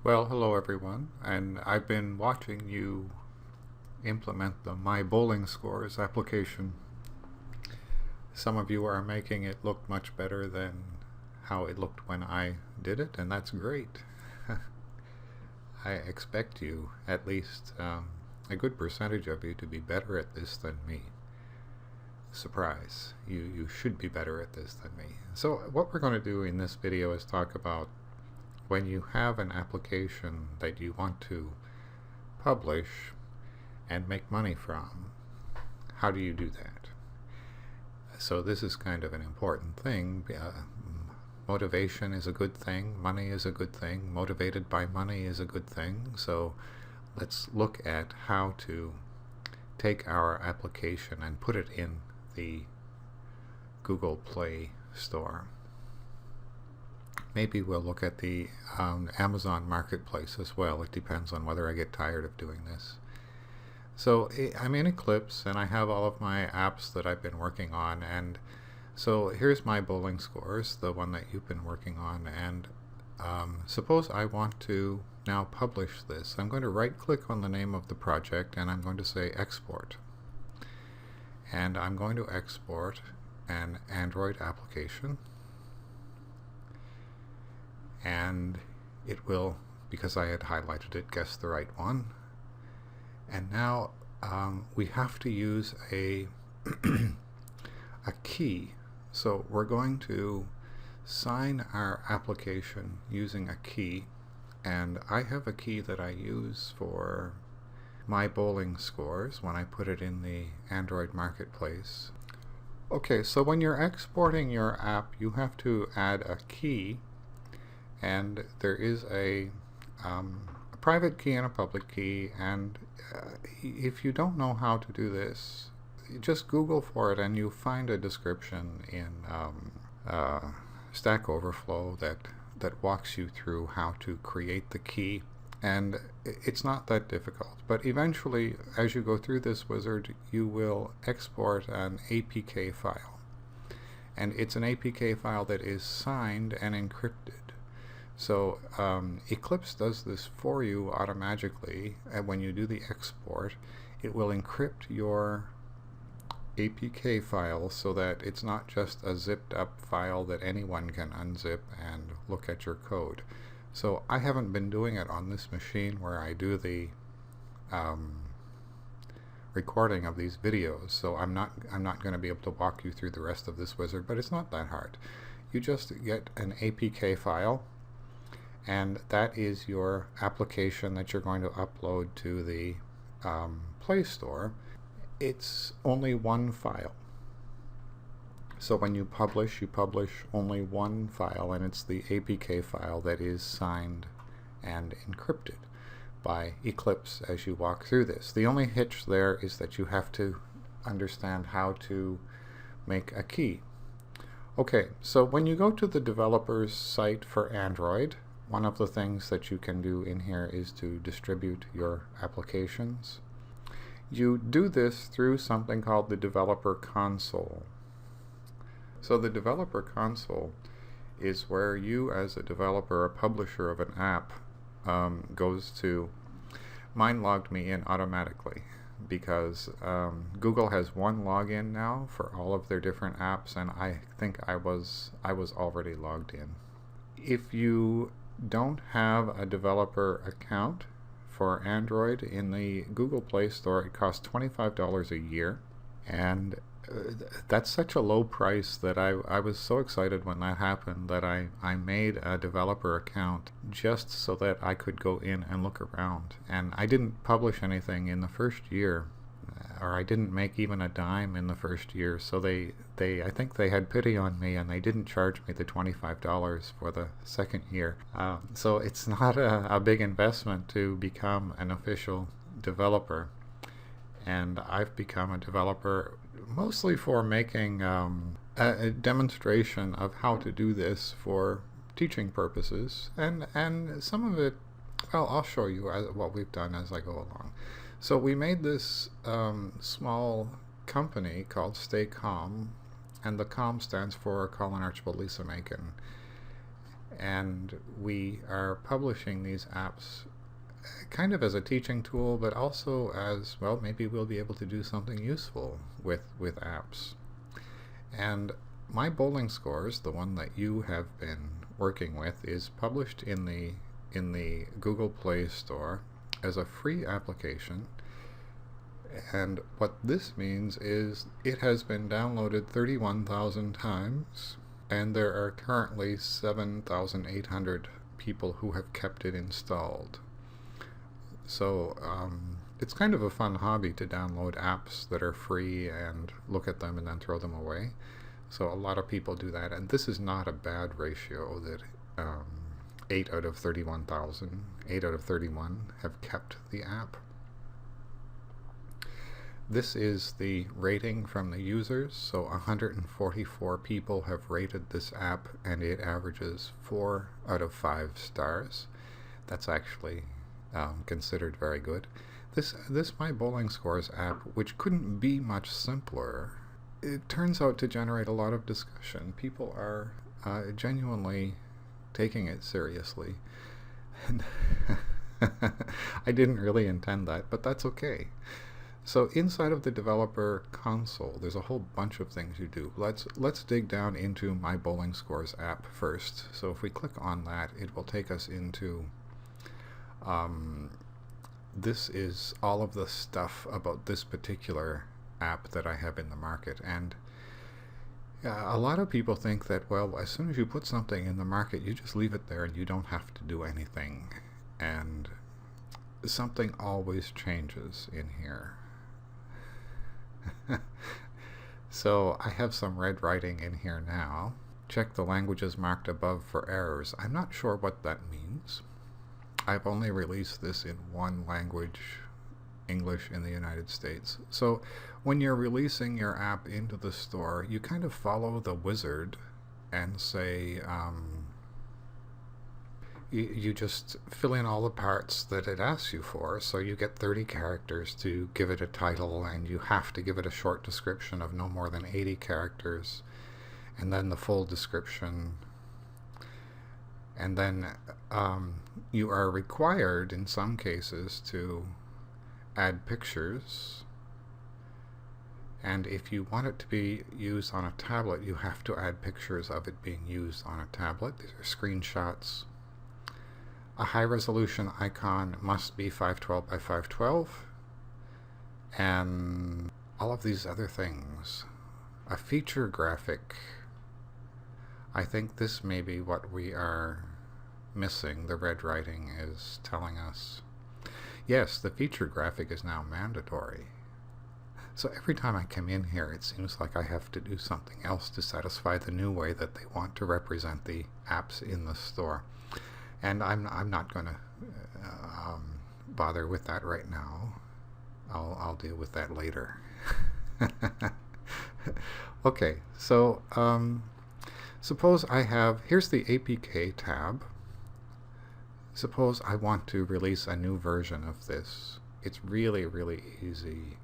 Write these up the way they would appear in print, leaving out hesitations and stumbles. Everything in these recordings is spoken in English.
Well, hello everyone, and I've been watching you implement the My Bowling Scores application. Some of you are making it look much better than how it looked when I did it, and that's great. I expect you, at least a good percentage of you, to be better at this than me. Surprise, you should be better at this than me. So what we're going to do in this video is talk about when you have an application that you want to publish and make money from, how do you do that? So this is kind of an important thing. Motivation is a good thing, money is a good thing, motivated by money is a good thing. So let's look at how to take our application and put it in the Google Play Store. Maybe we'll look at the Amazon Marketplace as well. It depends on whether I get tired of doing this. So I'm in Eclipse and I have all of my apps that I've been working on, and so here's my bowling scores, the one that you've been working on, and suppose I want to now publish this. I'm going to right click on the name of the project and I'm going to say export, and I'm going to export an Android application, and it will, because I had highlighted it, guess the right one. And now we have to use a a key. So we're going to sign our application using a key, and I have a key that I use for my bowling scores when I put it in the Android Marketplace. Okay, so when you're exporting your app, you have to add a key, and there is a private key and a public key, and if you don't know how to do this, just Google for it and you find a description in Stack Overflow that walks you through how to create the key, and it's not that difficult. But eventually, as you go through this wizard, you will export an APK file, and it's an APK file that is signed and encrypted. So Eclipse does this for you automatically, and when you do the export, it will encrypt your APK file so that it's not just a zipped up file that anyone can unzip and look at your code. So I haven't been doing it on this machine where I do the recording of these videos, so I'm not going to be able to walk you through the rest of this wizard, but it's not that hard. You just get an APK file, and that is your application that you're going to upload to the Play Store. It's only one file. So when you publish only one file, and it's the APK file that is signed and encrypted by Eclipse as you walk through this. The only hitch there is that you have to understand how to make a key. Okay, so when you go to the developer's site for Android, one of the things that you can do in here is to distribute your applications. You do this through something called the Developer Console. So the Developer Console is where you, as a developer, a publisher of an app, goes to. Mine logged me in automatically because Google has one login now for all of their different apps, and I think I was already logged in. If you don't have a developer account for Android in the Google Play Store, it costs $25 a year, and that's such a low price that I was so excited when that happened that I made a developer account just so that I could go in and look around. And I didn't publish anything in the first year, or I didn't make even a dime in the first year, so I think they had pity on me and they didn't charge me the $25 for the second year. So it's not a big investment to become an official developer, and I've become a developer mostly for making a demonstration of how to do this for teaching purposes, and some of it, well, I'll show you what we've done as I go along. So we made this small company called Stay Calm, and the CALM stands for Colin Archibald Lisa Macon. And we are publishing these apps kind of as a teaching tool, but also as, well, maybe we'll be able to do something useful with apps. And my bowling scores, the one that you have been working with, is published in the Google Play Store as a free application. And what this means is it has been downloaded 31,000 times, and there are currently 7,800 people who have kept it installed. So it's kind of a fun hobby to download apps that are free and look at them and then throw them away. So a lot of people do that, and this is not a bad ratio that 8 out of 31,000, 8 out of 31 have kept the app. This is the rating from the users, so 144 people have rated this app, and it averages 4 out of 5 stars. That's actually considered very good. This My Bowling Scores app, which couldn't be much simpler, it turns out to generate a lot of discussion. People are genuinely taking it seriously. And I didn't really intend that, but that's okay. So inside of the developer console, there's a whole bunch of things you do. Let's dig down into My Bowling Scores app first. So if we click on that, it will take us into this is all of the stuff about this particular app that I have in the market. And a lot of people think that, well, as soon as you put something in the market, you just leave it there and you don't have to do anything. And something always changes in here. So I have some red writing in here now. Check the languages marked above for errors. I'm not sure what that means. I've only released this in one language, English in the United States. So when you're releasing your app into the store, you kind of follow the wizard and say, you just fill in all the parts that it asks you for. So you get 30 characters to give it a title, and you have to give it a short description of no more than 80 characters, and then the full description. And then you are required in some cases to add pictures, and if you want it to be used on a tablet, you have to add pictures of it being used on a tablet. These are screenshots. A high resolution icon must be 512 by 512, and all of these other things. A feature graphic. I think this may be what we are missing. The red writing is telling us. Yes, the feature graphic is now mandatory. So every time I come in here, it seems like I have to do something else to satisfy the new way that they want to represent the apps in the store. And I'm not going to bother with that right now. I'll deal with that later. Okay, so suppose I have, here's the APK tab. Suppose I want to release a new version of this. It's really, really easy.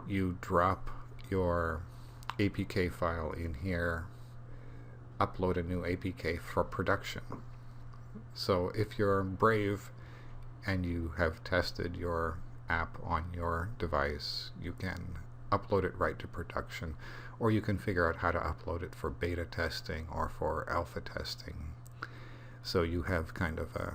You drop your APK file in here, upload a new APK for production. So if you're brave and you have tested your app on your device, you can upload it right to production, or you can figure out how to upload it for beta testing or for alpha testing. So you have kind of a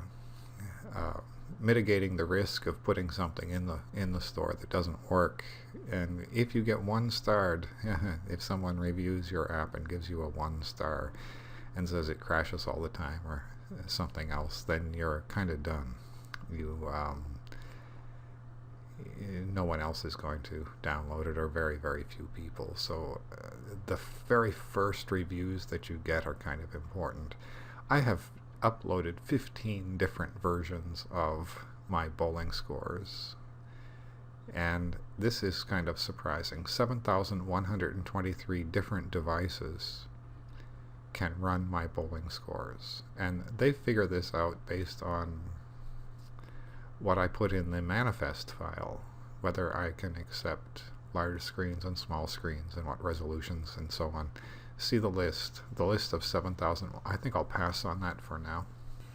mitigating the risk of putting something in the store that doesn't work. And if you get 1 starred, if someone reviews your app and gives you a 1 star and says it crashes all the time or something else, then you're kind of done. No one else is going to download it, or very, very few people. So the very first reviews that you get are kind of important. I have uploaded 15 different versions of My Bowling Scores, and this is kind of surprising. 7,123 different devices can run My Bowling Scores, and they figure this out based on what I put in the manifest file, whether I can accept large screens and small screens and what resolutions and so on. see the list of 7,000. I think I'll pass on that for now.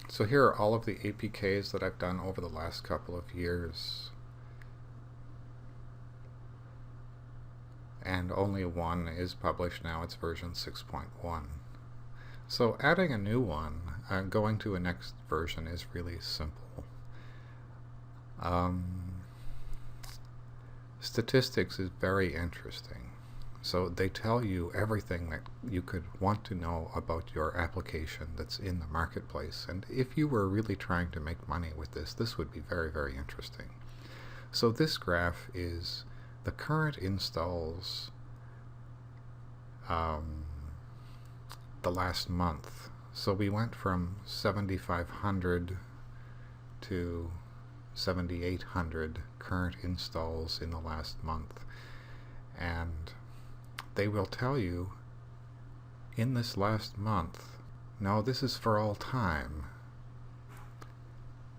So here are all of the APKs that I've done over the last couple of years. And only one is published now. It's version 6.1. So adding a new one, going to a next version, is really simple. Statistics is very interesting. So they tell you everything that you could want to know about your application that's in the marketplace. And if you were really trying to make money with this would be very, very interesting. So this graph is the current installs the last month. So we went from 7,500 to 7,800 current installs in the last month. And they will tell you in this last month, no, this is for all time,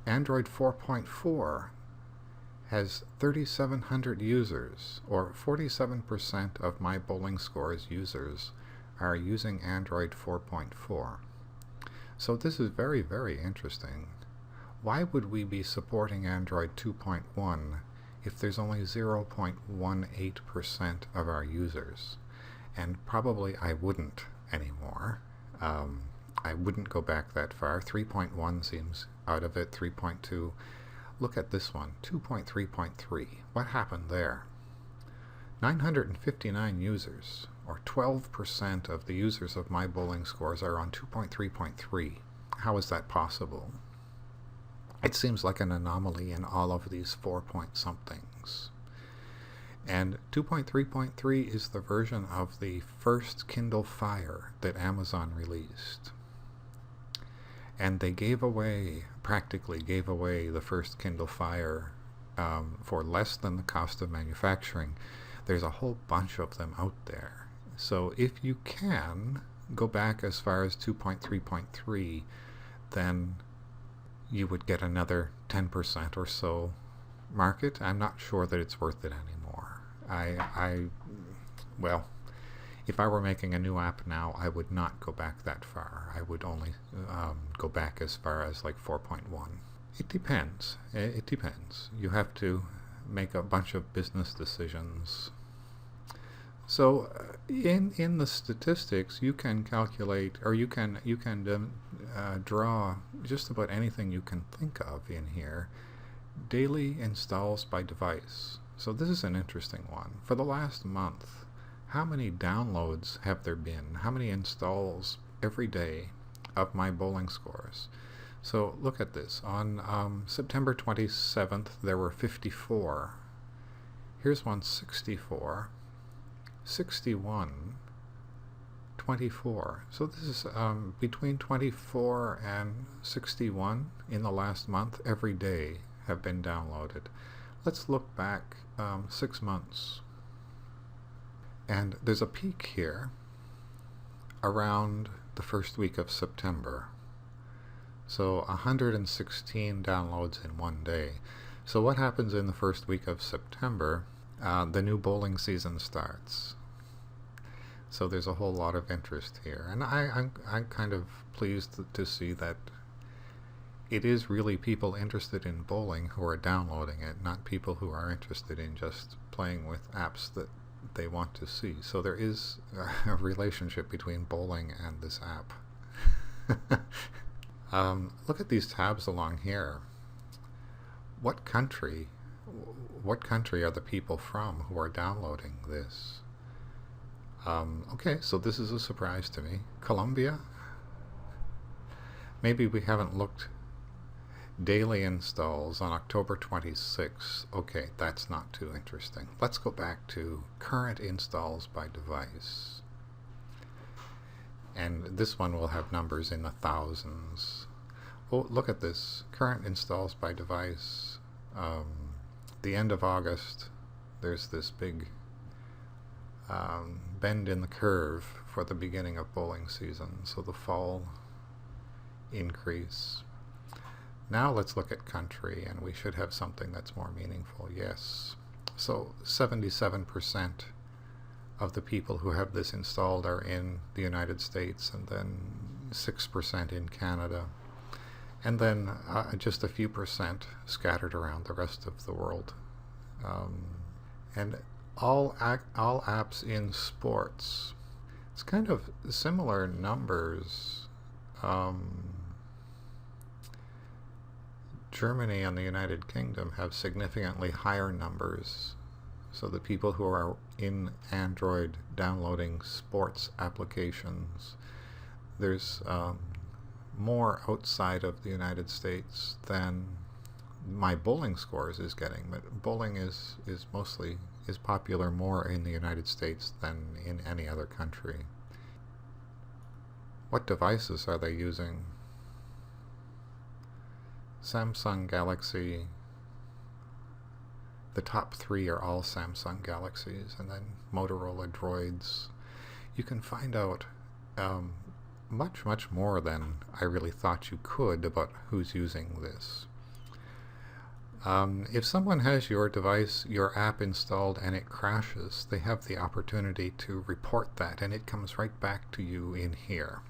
Android 4.4 has 3,700 users, or 47% of my Bowling Scores users are using Android 4.4. So this is very, very interesting. Why would we be supporting Android 2.1 if there's only 0.18% of our users? And probably I wouldn't anymore. I wouldn't go back that far. 3.1 seems out of it. 3.2. Look at this one, 2.3.3. What happened there? 959 users, or 12% of the users of my Bowling Scores are on 2.3.3. How is that possible? It seems like an anomaly in all of these 4-point-somethings. And 2.3.3 is the version of the first Kindle Fire that Amazon released. And they practically gave away the first Kindle Fire for less than the cost of manufacturing. There's a whole bunch of them out there. So if you can go back as far as 2.3.3, then you would get another 10% or so market. I'm not sure that it's worth it anymore. Well, if I were making a new app now, I would not go back that far. I would only go back as far as like 4.1. It depends. It depends. You have to make a bunch of business decisions. So in the statistics, you can calculate, or you can draw just about anything you can think of in here. Daily installs by device. So this is an interesting one. For the last month, how many downloads have there been? How many installs every day of my Bowling Scores? So look at this. On September 27th, there were 54. Here's one, 64, 61, 24. So this is between 24 and 61 in the last month. Every day have been downloaded. Let's look back 6 months. And there's a peak here around the first week of September. So 116 downloads in one day. So what happens in the first week of September? The new bowling season starts. So there's a whole lot of interest here. And I'm kind of pleased to see that it is really people interested in bowling who are downloading it, not people who are interested in just playing with apps that they want to see. So there is a relationship between bowling and this app. Look at these tabs along here. What country are the people from who are downloading this? Okay, so this is a surprise to me. Colombia? Maybe we haven't looked. Daily installs on October 26th. Okay, that's not too interesting. Let's go back to current installs by device. And this one will have numbers in the thousands. Oh, look at this. Current installs by device. The end of August, there's this big bend in the curve for the beginning of bowling season. So the fall increase. Now let's look at country, and we should have something that's more meaningful. Yes. So 77% of the people who have this installed are in the United States, and then 6% in Canada, and then just a few percent scattered around the rest of the world. And all apps in sports, it's kind of similar numbers. Germany and the United Kingdom have significantly higher numbers. So the people who are in Android downloading sports applications, there's more outside of the United States than my bowling scores is getting. But bowling is popular more in the United States than in any other country. What devices are they using? Samsung Galaxy. The top 3 are all Samsung Galaxies, and then Motorola Droids. You can find out much more than I really thought you could about who's using this. If someone has your device, your app installed, and it crashes, they have the opportunity to report that, and it comes right back to you in here.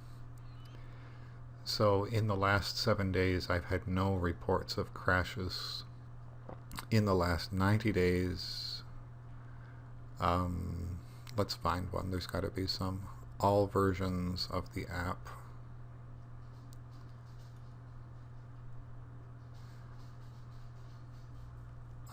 So in the last 7 days, I've had no reports of crashes. In the last 90 days, let's find one. There's got to be some. All versions of the app.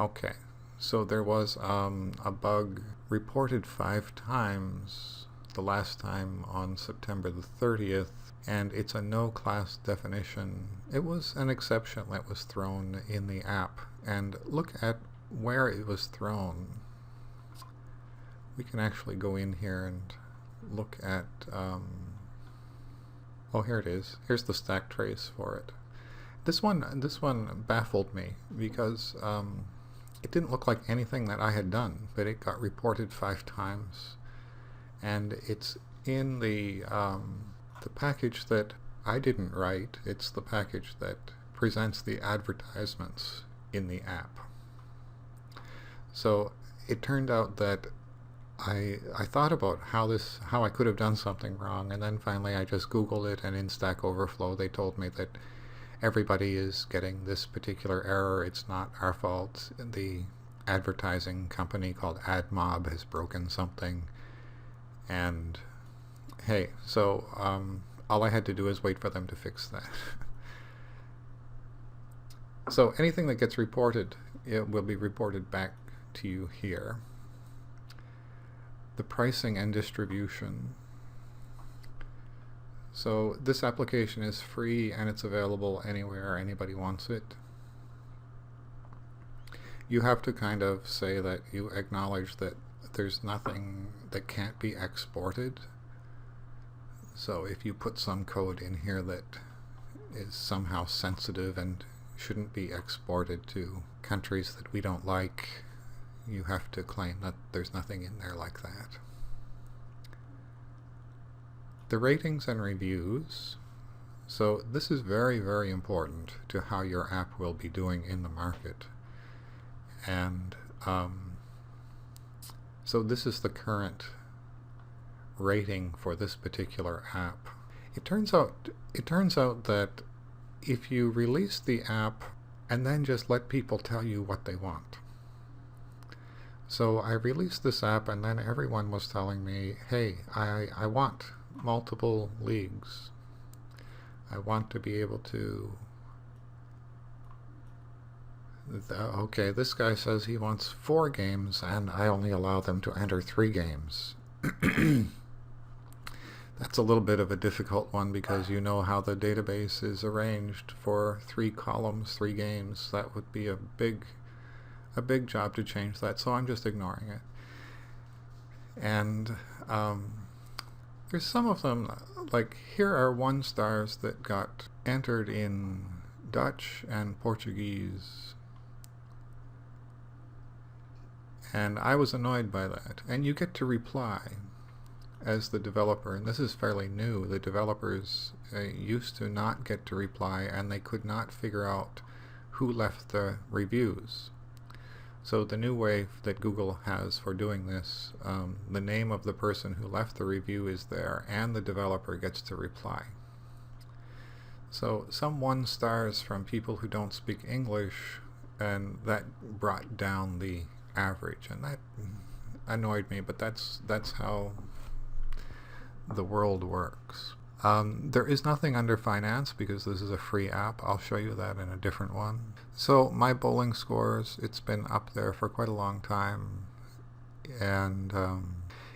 Okay, so there was a bug reported 5 times, the last time on September the 30th, and it's a no class definition. It was an exception that was thrown in the app, and look at where it was thrown. We can actually go in here and look at, oh, here it is. Here's the stack trace for it. This one baffled me because it didn't look like anything that I had done, but it got reported 5 times, and it's in the package that I didn't write. It's the package that presents the advertisements in the app. So it turned out that I thought about how I could have done something wrong, and then finally I just Googled it, and in Stack Overflow they told me that everybody is getting this particular error. It's not our fault. The advertising company called AdMob has broken something, and hey, so all I had to do is wait for them to fix that. So anything that gets reported, it will be reported back to you here. The pricing and distribution. So this application is free and it's available anywhere anybody wants it. You have to kind of say that you acknowledge that there's nothing that can't be exported. So if you put some code in here that is somehow sensitive and shouldn't be exported to countries that we don't like, you have to claim that there's nothing in there like that. The ratings and reviews. So this is very, very important to how your app will be doing in the market. And so this is the current rating for this particular app. It turns out that if you release the app and then just let people tell you what they want. So I released this app and then everyone was telling me, hey, I want multiple leagues. I want to be able to... Okay, this guy says he wants 4 games and I only allow them to enter 3 games. That's a little bit of a difficult one because you know how the database is arranged for 3 columns, 3 games. That would be a big job to change that, so I'm just ignoring it. And there's some of them, like here are 1 stars that got entered in Dutch and Portuguese. And I was annoyed by that. And you get to reply as the developer, and this is fairly new. The developers used to not get to reply, and they could not figure out who left the reviews. So the new way that Google has for doing this, the name of the person who left the review is there, and the developer gets to reply. So some 1 stars from people who don't speak English, and that brought down the average, and that annoyed me, but that's how the world works. There is nothing under finance because this is a free app. I'll show you that in a different one. So my bowling scores, it's been up there for quite a long time, and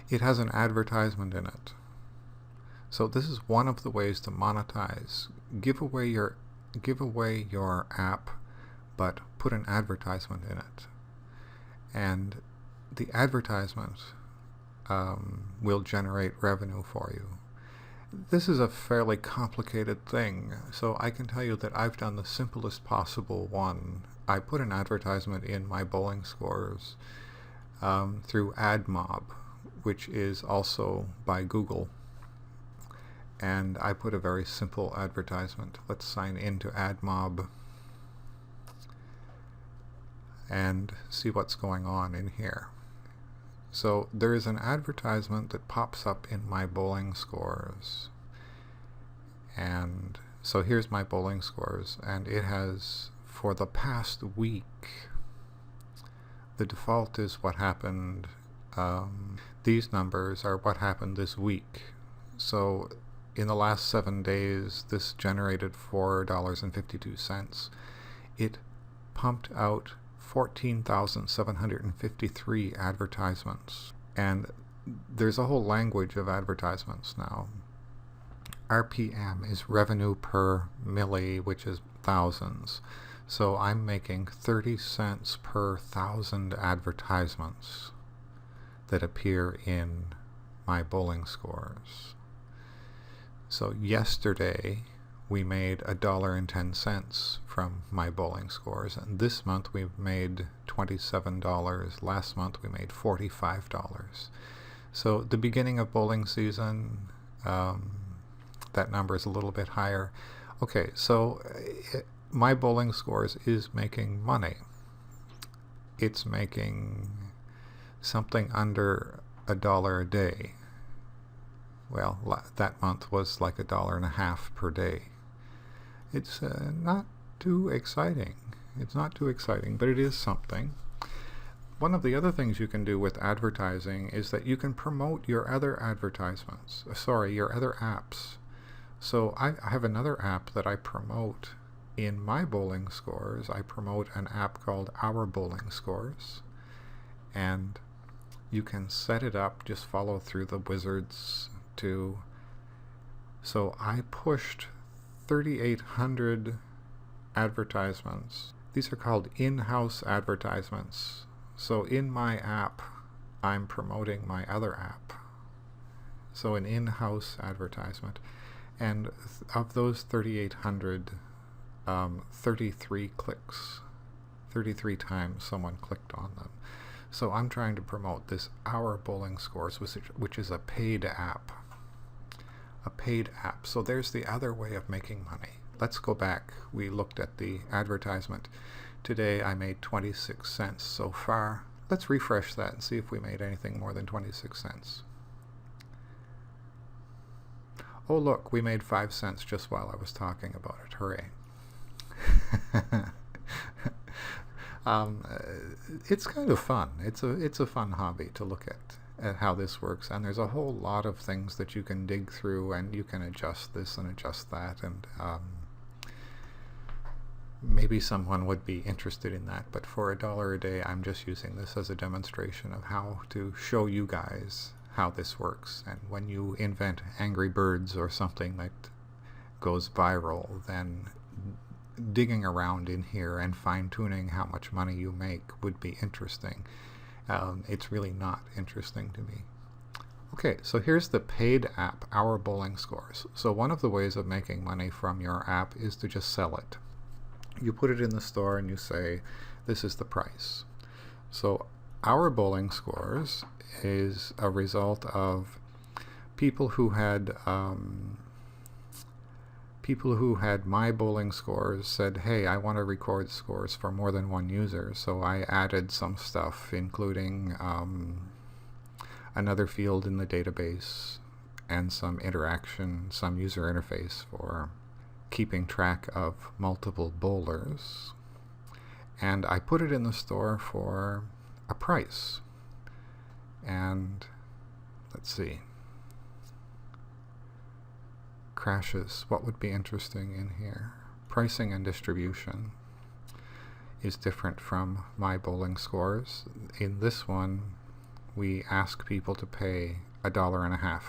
it has an advertisement in it. So this is one of the ways to monetize. Give away your app, but put an advertisement in it. And the advertisement will generate revenue for you. This is a fairly complicated thing, so I can tell you that I've done the simplest possible one. I put an advertisement in my bowling scores through AdMob, which is also by Google. And I put a very simple advertisement. Let's sign into AdMob and see what's going on in here. So there is an advertisement that pops up in my bowling scores, and so here's my bowling scores, and it has, for the past week, the default is what happened. These numbers are what happened this week. So in the last 7 days, this generated $4.52. It pumped out 14,753 advertisements, and there's a whole language of advertisements now. RPM is revenue per milli, which is thousands. So I'm making 30 cents per 1,000 advertisements that appear in my bowling scores. So yesterday we made $1.10 from my bowling scores, and this month we've made $27. Last month we made $45. So the beginning of bowling season, that number is a little bit higher. Okay, so my bowling scores is making money. It's making something under $1 a day. Well, that month was like $1.50 per day. It's not too exciting. It's not too exciting, but it is something. One of the other things you can do with advertising is that you can promote your other advertisements. Your other apps. So I have another app that I promote in my bowling scores. I promote an app called Our Bowling Scores, and you can set it up, just follow through the wizards to. So I pushed 3,800 advertisements. These are called in-house advertisements. So in my app, I'm promoting my other app. So an in-house advertisement. And of those 3,800, 33 clicks, 33 times someone clicked on them. So I'm trying to promote this Our Bowling Scores, which is a paid app. A paid app. So there's the other way of making money. Let's go back. We looked at the advertisement. Today I made 26 cents so far. Let's refresh that and see if we made anything more than 26 cents. Oh look, we made 5 cents just while I was talking about it. Hooray. It's kind of fun. It's a fun hobby to look at how this works, and there's a whole lot of things that you can dig through, and you can adjust this and adjust that, and maybe someone would be interested in that, but for $1 a day I'm just using this as a demonstration of how to show you guys how this works. And when you invent Angry Birds or something that goes viral, then digging around in here and fine-tuning how much money you make would be interesting. It's really not interesting to me. Okay, so here's the paid app, Our Bowling Scores. So one of the ways of making money from your app is to just sell it. You put it in the store and you say, this is the price. So Our Bowling Scores is a result of people who had people who had my bowling scores said, hey, I want to record scores for more than one user, so I added some stuff, including another field in the database and some interaction, some user interface for keeping track of multiple bowlers. And I put it in the store for a price. And let's see. Crashes. What would be interesting in here? Pricing and distribution is different from my bowling scores. In this one, we ask people to pay $1.50.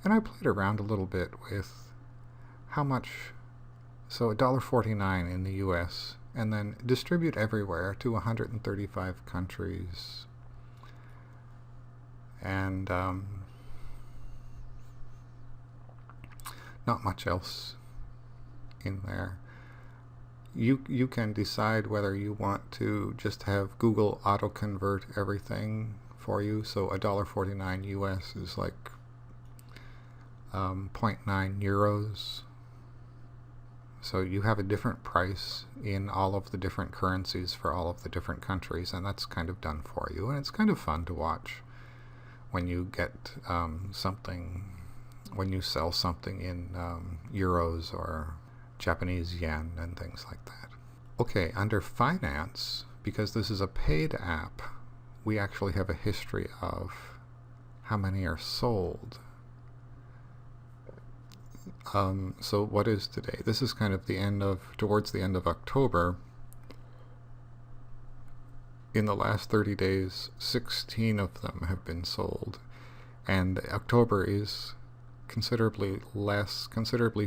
And I played around a little bit with how much. So $1.49 in the US, and then distribute everywhere to 135 countries. And not much else in there. You can decide whether you want to just have Google auto-convert everything for you. So $1.49 US is like 0.9 euros. So you have a different price in all of the different currencies for all of the different countries, and that's kind of done for you. And it's kind of fun to watch when you get something, when you sell something in euros or Japanese yen and things like that. Okay, under finance, because this is a paid app, we actually have a history of how many are sold. So what is today? This is kind of towards the end of October. In the last 30 days, 16 of them have been sold. And October is considerably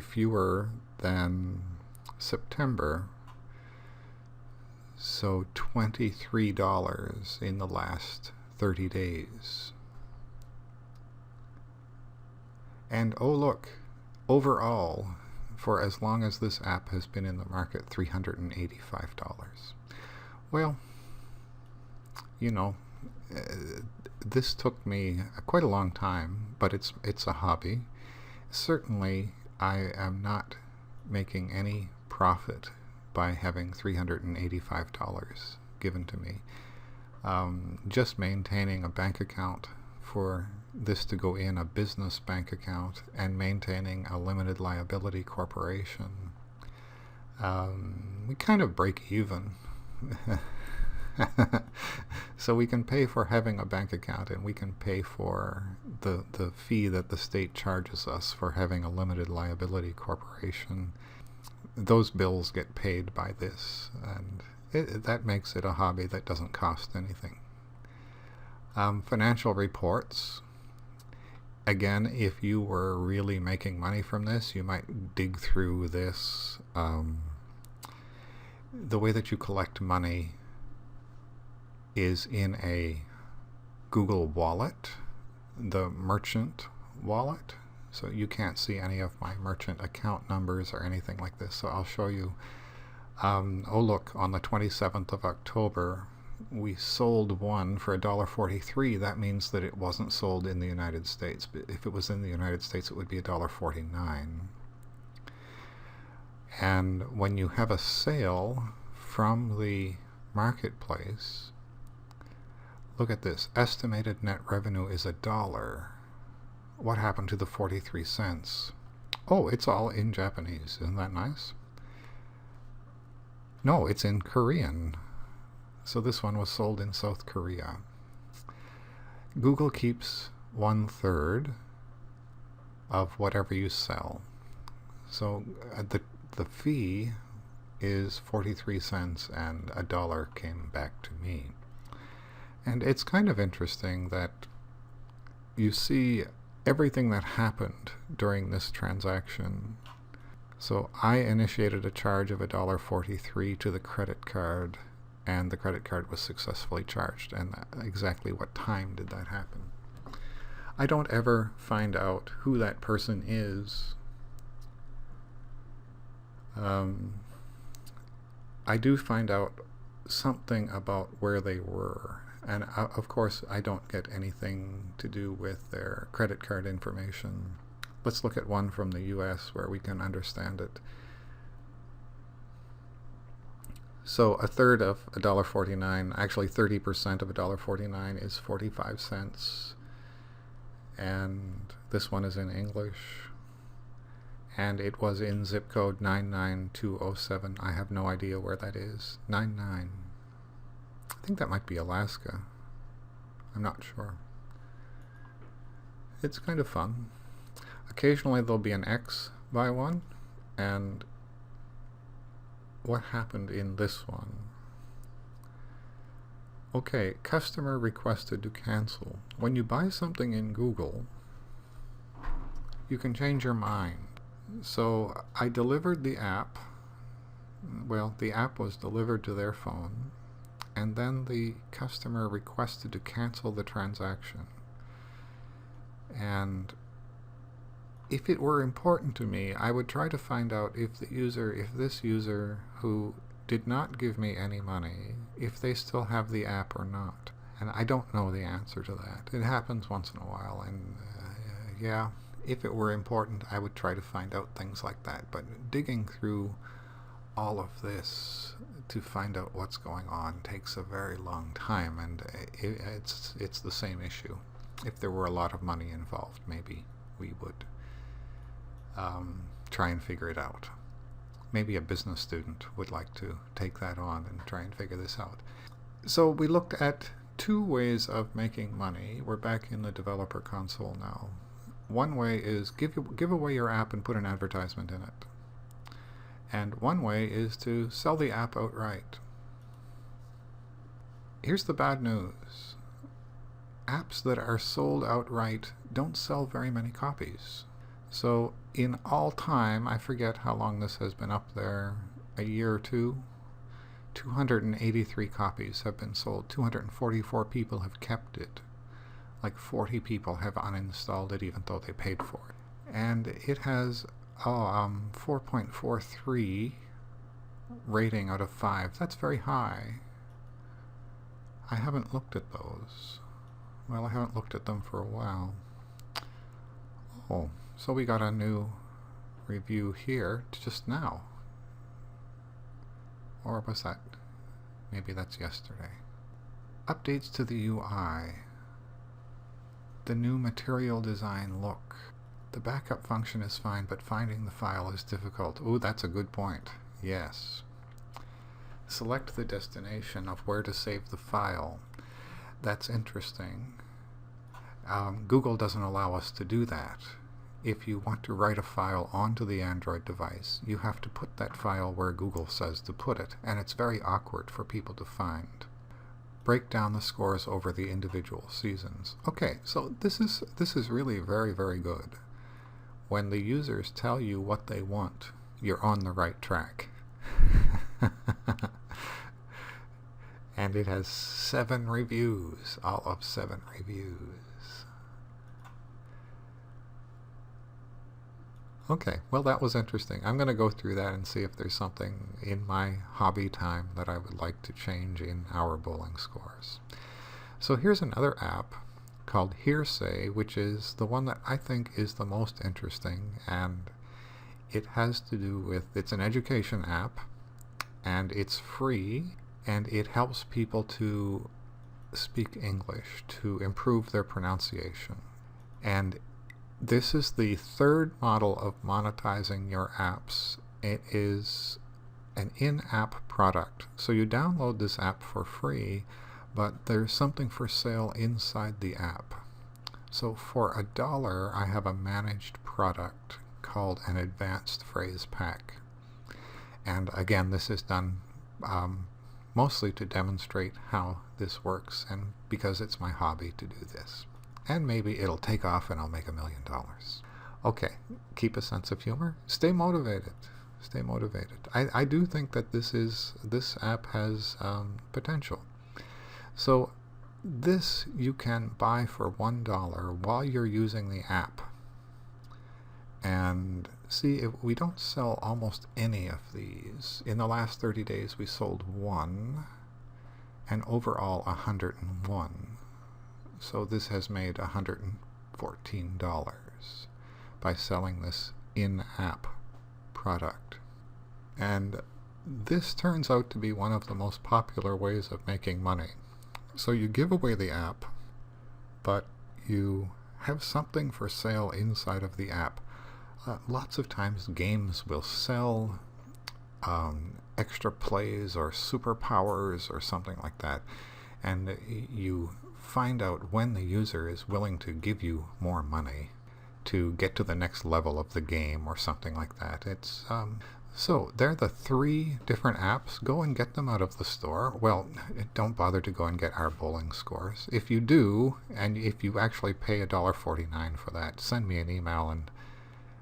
fewer than September. So $23 in the last 30 days. And oh look, overall, for as long as this app has been in the market, $385. Well, you know, this took me quite a long time, but it's a hobby. Certainly, I am not making any profit by having $385 given to me. Just maintaining a bank account for this to go in a business bank account and maintaining a limited liability corporation, we kind of break even. So we can pay for having a bank account, and we can pay for the fee that the state charges us for having a limited liability corporation. Those bills get paid by this, and that makes it a hobby that doesn't cost anything. Financial reports. Again, if you were really making money from this, you might dig through this. The way that you collect money is in a Google Wallet, the merchant wallet. So you can't see any of my merchant account numbers or anything like this. So I'll show you. Oh look, on the 27th of October, we sold one for $1.43. That means that it wasn't sold in the United States. But if it was in the United States, it would be $1.49. And when you have a sale from the marketplace, look at this. Estimated net revenue is $1. What happened to the 43 cents? Oh, it's all in Japanese. Isn't that nice? No, it's in Korean. So this one was sold in South Korea. Google keeps 1/3 of whatever you sell. So the fee is 43 cents, and $1 came back to me. And it's kind of interesting that you see everything that happened during this transaction. So I initiated a charge of $1.43 to the credit card, and the credit card was successfully charged. And exactly what time did that happen? I don't ever find out who that person is. I do find out something about where they were. And of course, I don't get anything to do with their credit card information. Let's look at one from the US where we can understand it. So a third of $1.49, actually 30% of $1.49 is 45 cents. And this one is in English. And it was in zip code 99207. I have no idea where that is. 99. I think that might be Alaska. I'm not sure. It's kind of fun. Occasionally there'll be an X by one, and what happened in this one? Okay, customer requested to cancel. When you buy something in Google, you can change your mind. So I delivered the app. Well, the app was delivered to their phone, and then the customer requested to cancel the transaction. And if it were important to me, I would try to find out if this user who did not give me any money, if they still have the app or not. And I don't know the answer to that. It happens once in a while, and yeah, if it were important, I would try to find out things like that. But digging through all of this to find out what's going on takes a very long time, and it's the same issue. If there were a lot of money involved, maybe we would try and figure it out. Maybe a business student would like to take that on and try and figure this out. So we looked at two ways of making money. We're back in the developer console now. One way is give away your app and put an advertisement in it. And one way is to sell the app outright. Here's the bad news. Apps that are sold outright don't sell very many copies. So in all time, I forget how long this has been up there, a year or two, 283 copies have been sold. 244 people have kept it. Like 40 people have uninstalled it even though they paid for it. And it has 4.43 rating out of 5. That's very high. I haven't looked at those. Well, I haven't looked at them for a while. Oh, so we got a new review here just now. Or was that? Maybe that's yesterday. Updates to the UI. The new material design look. The backup function is fine, but finding the file is difficult. Ooh, that's a good point. Yes. Select the destination of where to save the file. That's interesting. Google doesn't allow us to do that. If you want to write a file onto the Android device, you have to put that file where Google says to put it, and it's very awkward for people to find. Break down the scores over the individual seasons. Okay, so this is really very, very good. When the users tell you what they want, you're on the right track. And it has 7 reviews, all of 7 reviews. Okay, well that was interesting. I'm going to go through that and see if there's something in my hobby time that I would like to change in our bowling scores. So here's another app called Hearsay, which is the one that I think is the most interesting, and it has to do with, it's an education app, and it's free, and it helps people to speak English, to improve their pronunciation. And this is the third model of monetizing your apps. It is an in-app product. So you download this app for free, but there's something for sale inside the app. So for $1, I have a managed product called an advanced phrase pack. And again, this is done mostly to demonstrate how this works, and because it's my hobby to do this. And maybe it'll take off and I'll make $1 million. Okay, keep a sense of humor. Stay motivated. Stay motivated. I do think that this app has potential. So this you can buy for $1 while you're using the app. And see, if we don't sell almost any of these. In the last 30 days we sold 1, and overall 101. So this has made $114. by selling this in-app product. And this turns out to be one of the most popular ways of making money. So you give away the app, but you have something for sale inside of the app. Lots of times games will sell extra plays or superpowers or something like that, and you find out when the user is willing to give you more money to get to the next level of the game or something like that. It's so they're the 3 different apps. Go and get them out of the store. Well, don't bother to go and get our bowling scores. If you do, and if you actually pay $1.49 for that, send me an email and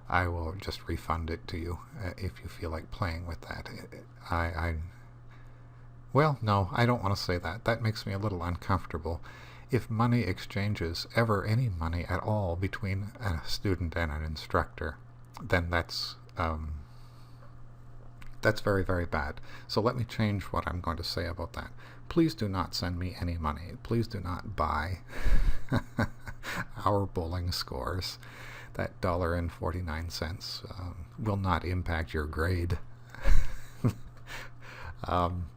I will just refund it to you if you feel like playing with that. Well, no, I don't want to say that. That makes me a little uncomfortable. If money exchanges ever any money at all between a student and an instructor, then that's very, very bad. So let me change what I'm going to say about that. Please do not send me any money. Please do not buy our bowling scores. That $1.49 will not impact your grade.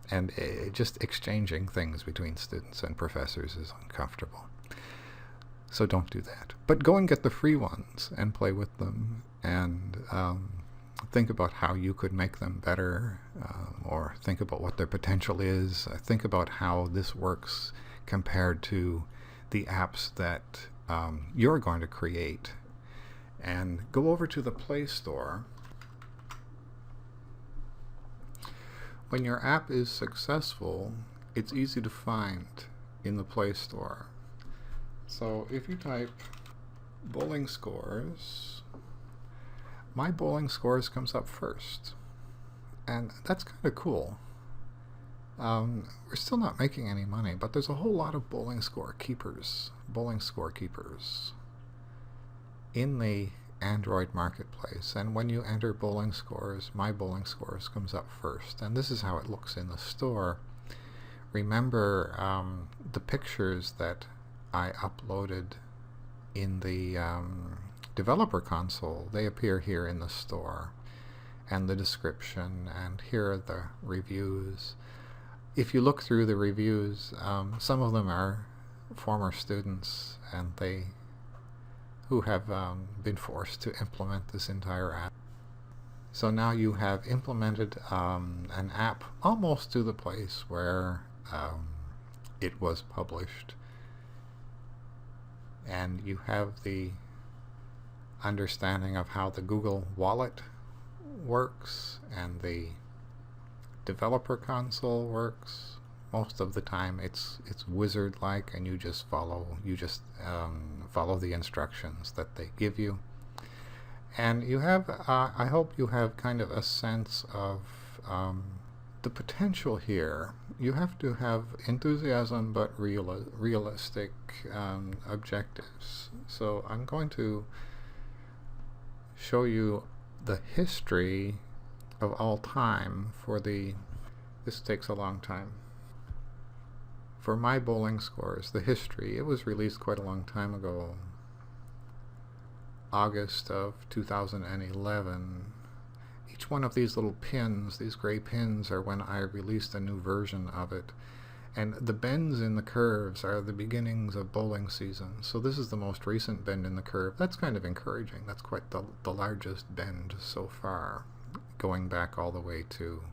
And just exchanging things between students and professors is uncomfortable. So don't do that. But go and get the free ones and play with them, and think about how you could make them better, or think about what their potential is. Think about how this works compared to the apps that you're going to create. And go over to the Play Store. When your app is successful, it's easy to find in the Play Store. So if you type bowling scores, my bowling scores comes up first. And that's kind of cool. We're still not making any money, but there's a whole lot of bowling score keepers in the Android marketplace, and when you enter bowling scores, my bowling scores comes up first, and this is how it looks in the store. Remember the pictures that I uploaded in the developer console, they appear here in the store, and the description, and here are the reviews. If you look through the reviews, some of them are former students, and who have been forced to implement this entire app. So now you have implemented an app almost to the place where it was published, and you have the understanding of how the Google Wallet works and the developer console works. Most of the time it's wizard-like, and you just follow the instructions that they give you. And you have, I hope you have kind of a sense of the potential here. You have to have enthusiasm, but realistic objectives. So I'm going to show you the history of all time for this takes a long time. For my bowling scores, the history, it was released quite a long time ago, August of 2011. Each one of these little pins, these gray pins, are when I released a new version of it. And the bends in the curves are the beginnings of bowling season. So this is the most recent bend in the curve. That's kind of encouraging. That's quite the largest bend so far, going back all the way to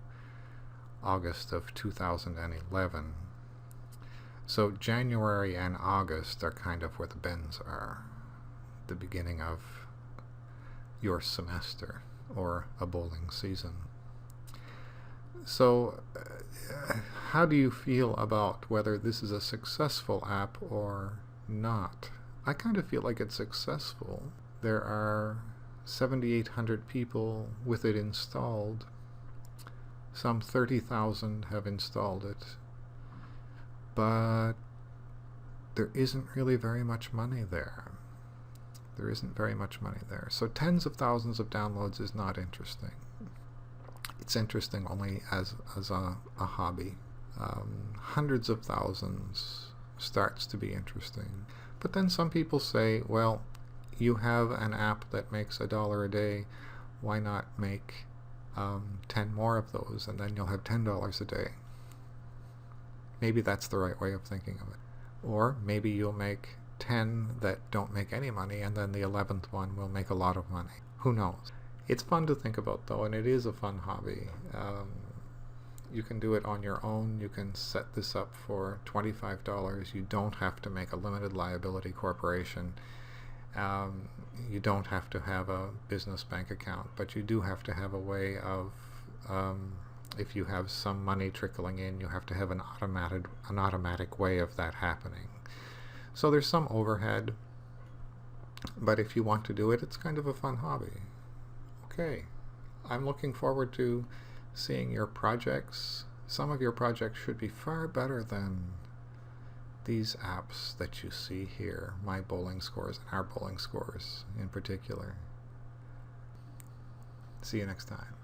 August of 2011. So January and August are kind of where the bends are, the beginning of your semester or a bowling season. So how do you feel about whether this is a successful app or not? I kind of feel like it's successful. There are 7,800 people with it installed. Some 30,000 have installed it. But there isn't really very much money there. There isn't very much money there. So tens of thousands of downloads is not interesting. It's interesting only as a hobby. Hundreds of thousands starts to be interesting. But then some people say, well, you have an app that makes $1 a day, why not make 10 more of those, and then you'll have $10 a day. Maybe that's the right way of thinking of it. Or maybe you'll make 10 that don't make any money, and then the 11th one will make a lot of money. Who knows? It's fun to think about, though, and it is a fun hobby. You can do it on your own. You can set this up for $25. You don't have to make a limited liability corporation. You don't have to have a business bank account, but you do have to have a way of, if you have some money trickling in, you have to have an automatic way of that happening. So there's some overhead, but if you want to do it, it's kind of a fun hobby. Okay, I'm looking forward to seeing your projects. Some of your projects should be far better than these apps that you see here, my bowling scores and our bowling scores in particular. See you next time.